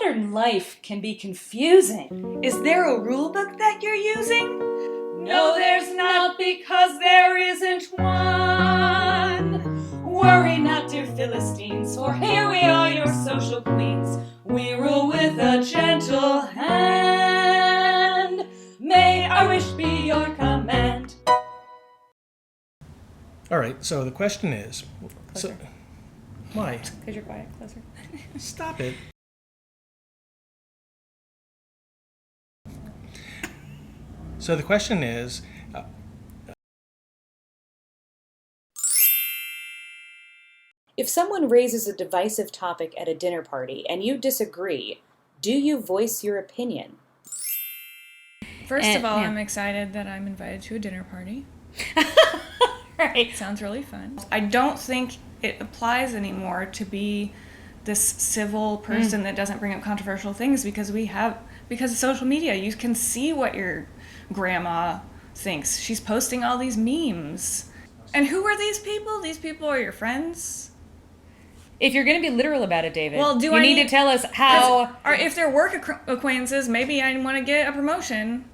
Modern life can be confusing. Is there a rule book that you're using? No, there's not, because there isn't one. Worry not, dear Philistines, for here we are, your social queens. We rule with a gentle hand. May our wish be your command. All right, so the question is... Closer. Why? Because you're quiet. Closer. Stop it. So the question is... If someone raises a divisive topic at a dinner party and you disagree, do you voice your opinion? First of all, I'm excited that I'm invited to a dinner party. Right. Sounds really fun. I don't think it applies anymore to be this civil person that doesn't bring up controversial things because of social media. You can see what your grandma thinks. She's posting all these memes. And who are these people? These people are your friends? If you're going to be literal about it, David, Well, you need to tell us how... Or if they're work acquaintances, maybe I want to get a promotion.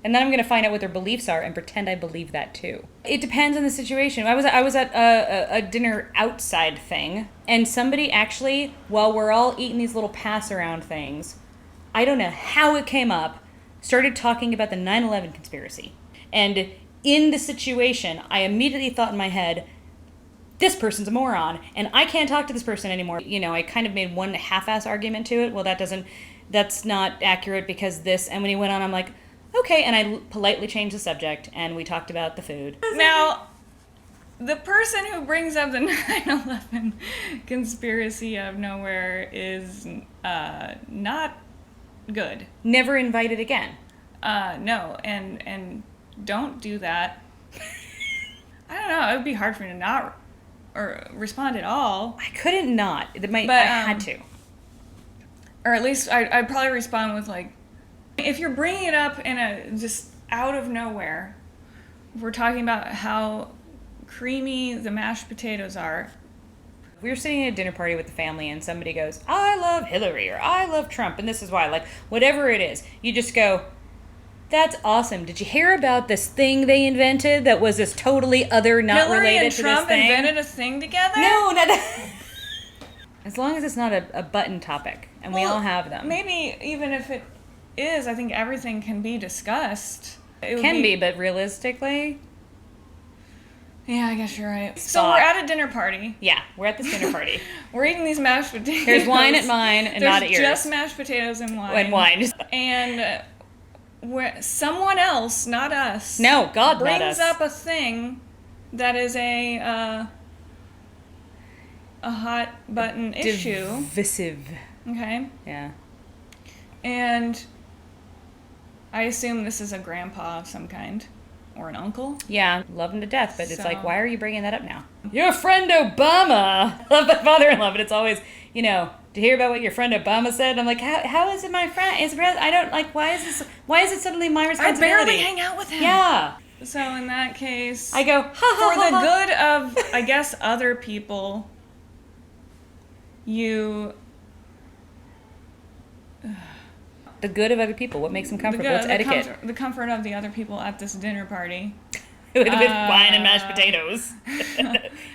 And then I'm going to find out what their beliefs are and pretend I believe that too. It depends on the situation. I was at a dinner outside thing, and somebody actually, while we're all eating these little pass-around things, I don't know how it came up, started talking about the 9/11 conspiracy. And in the situation, I immediately thought in my head, this person's a moron, and I can't talk to this person anymore. You know, I kind of made one half-ass argument to it. Well, that's not accurate because this, and when he went on, I'm like, okay, and I politely changed the subject, and we talked about the food. Now, the person who brings up the 9/11 conspiracy out of nowhere is not good. Never invited again. No, and don't do that. I don't know, it would be hard for me to not or respond at all. I couldn't not. I had to. Or at least I'd probably respond with like, if you're bringing it up in a just out of nowhere, we're talking about how creamy the mashed potatoes are. We were sitting at a dinner party with the family and somebody goes, I love Hillary or I love Trump and this is why. Like, whatever it is, you just go, that's awesome. Did you hear about this thing they invented that was this totally other, not Hillary related and to Trump this thing? invented a thing together? No, not that. As long as it's not a button topic and we all have them. Maybe even if it is, I think everything can be discussed. It Can be, but realistically... Yeah, I guess you're right. So we're at a dinner party. Yeah, we're at this dinner party. We're eating these mashed potatoes. There's wine at mine and not at yours. There's just mashed potatoes and wine. And wine. And someone else, not us. No, God, not us. Brings up a thing that is a hot button issue. Divisive. Okay. Yeah. And I assume this is a grandpa of some kind. Or an uncle. Yeah, love him to death, but it's So- like, why are you bringing that up now? Your friend Obama! I love my father-in-law, but it's always, to hear about what your friend Obama said. I'm like, how is it my friend? I don't, like, why is it suddenly my I responsibility? barely hang out with him. Yeah. So in that case, I go, for the good of, I guess, other people, you... The good of other people. What makes them comfortable? What's etiquette? The comfort of the other people at this dinner party. With wine and mashed potatoes.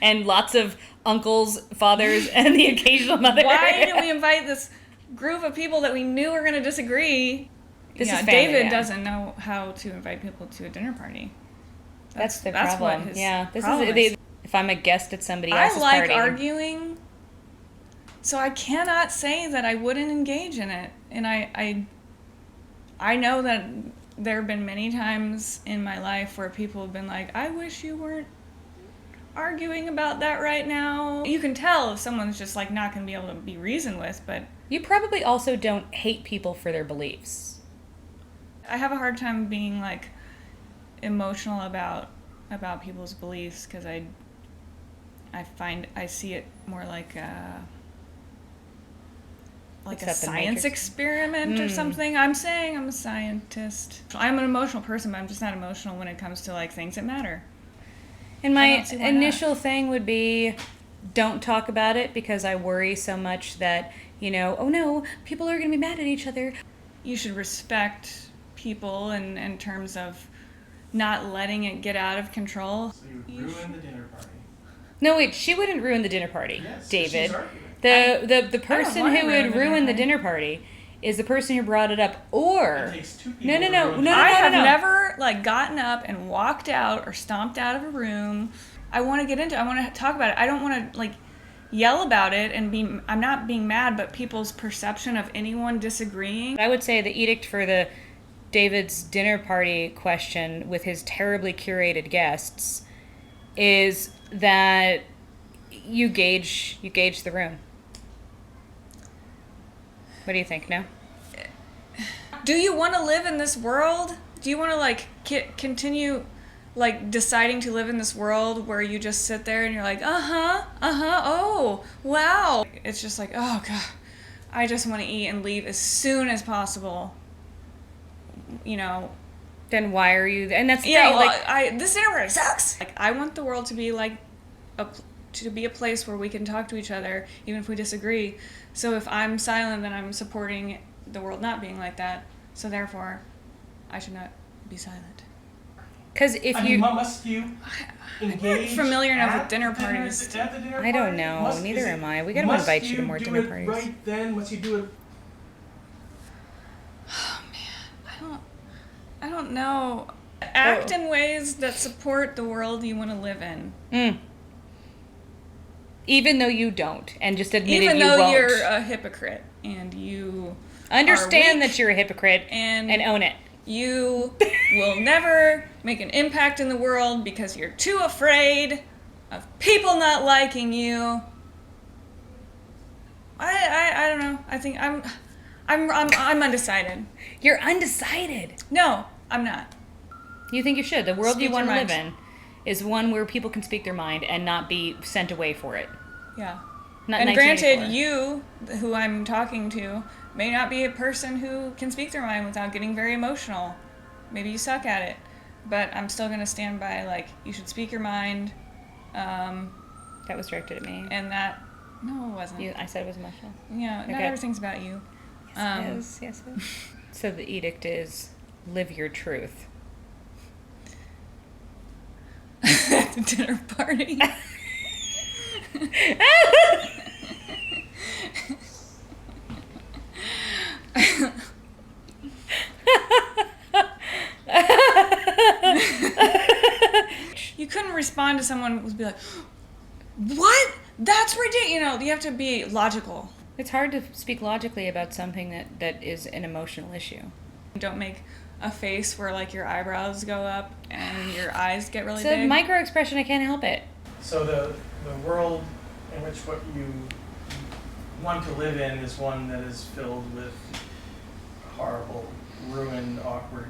And lots of uncles, fathers, and the occasional mother. Why do we invite this group of people that we knew were going to disagree? This is family, David doesn't know how to invite people to a dinner party. That's the problem. What his This problem is if I'm a guest at somebody else's I party. like arguing, so I cannot say that I wouldn't engage in it. And I know that there have been many times in my life where people have been like, I wish you weren't arguing about that right now. You can tell if someone's just like not going to be able to be reasoned with, but... You probably also don't hate people for their beliefs. I have a hard time being like emotional about people's beliefs because I see it more like a science experiment or something. I'm saying I'm a scientist. I'm an emotional person, but I'm just not emotional when it comes to like things that matter. And my initial thing would be, don't talk about it because I worry so much that, oh no, people are going to be mad at each other. You should respect people in terms of not letting it get out of control. So you ruin the dinner party. No, wait, she wouldn't ruin the dinner party, Yes, David. she's arguing. The person wanna who ruin would the ruin the dinner dinner party is the person who brought it up, or It takes two people no, to ruin the I have no. never gotten up and walked out or stomped out of a room. I want to get into it. I want to talk about it. I don't want to yell about it and I'm not being mad, but people's perception of anyone disagreeing. I would say the edict for the David's dinner party question with his terribly curated guests is that you gauge the room. What do you think? No? Do you want to live in this world? Do you want to continue deciding to live in this world where you just sit there and you're like, oh, wow. It's just like, oh God, I just want to eat and leave as soon as possible. Then why are you? And that's the thing. This dinner party sucks. I want the world to be to be a place where we can talk to each other even if we disagree. So if I'm silent, then I'm supporting the world not being like that. So therefore, I should not be silent. Because if must you engage? I'm not familiar enough with dinner at the parties. I don't know. Neither am I. We got to invite you to more dinner parties. Right then, must you do it? Oh man, I don't know. Act in ways that support the world you want to live in. Even though you don't, and just admit Even it, you though won't. you're a hypocrite and you Understand are weak that you're a hypocrite and own it. You will never make an impact in the world because you're too afraid of people not liking you. I don't know. I think I'm undecided. You're undecided. No, I'm not. You think you should. The world you Speak want to your live in is one where people can speak their mind and not be sent away for it. Yeah. Not And 1984. granted, you, who I'm talking to, may not be a person who can speak their mind without getting very emotional. Maybe you suck at it. But I'm still going to stand by, you should speak your mind. That was directed at me. And that... No, it wasn't. I said it was emotional. Yeah, not Okay. everything's about you. Yes, it is. So the edict is, live your truth. At the dinner party. You couldn't respond to someone who'd be like, what? That's ridiculous. You have to be logical. It's hard to speak logically about something that is an emotional issue. Don't make a face where your eyebrows go up and your eyes get really It's big. a micro expression. I can't help it. So the world in which what you want to live in is one that is filled with horrible, ruined, awkward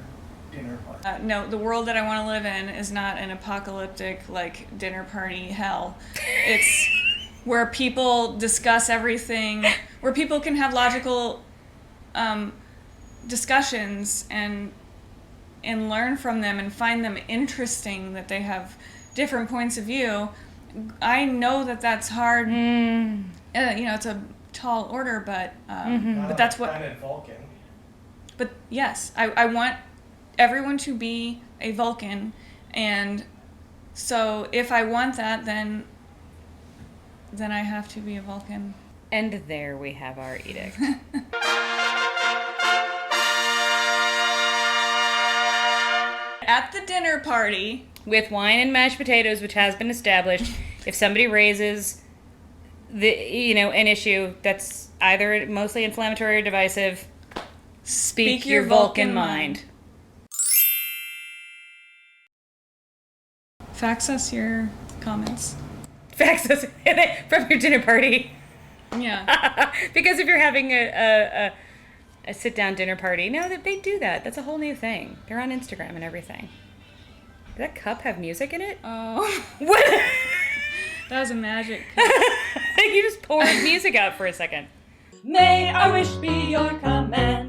dinner parties. No, the world that I want to live in is not an apocalyptic dinner party hell. It's where people discuss everything, where people can have logical discussions and learn from them and find them interesting, that they have different points of view. I know that that's hard. It's a tall order, but that's what. Planet Vulcan. But yes, I want everyone to be a Vulcan, and so if I want that, then I have to be a Vulcan. And there we have our edict. At the dinner party, With wine and mashed potatoes, which has been established, if somebody raises an issue that's either mostly inflammatory or divisive, speak your Vulcan mind. fax us your comments. Fax us from your dinner party. Yeah. Because if you're having a sit-down dinner party, no, they do that. That's a whole new thing. They're on Instagram and everything. Does that cup have music in it? Oh. What? That was a magic cup. You just poured music out for a second. May our wish be your command.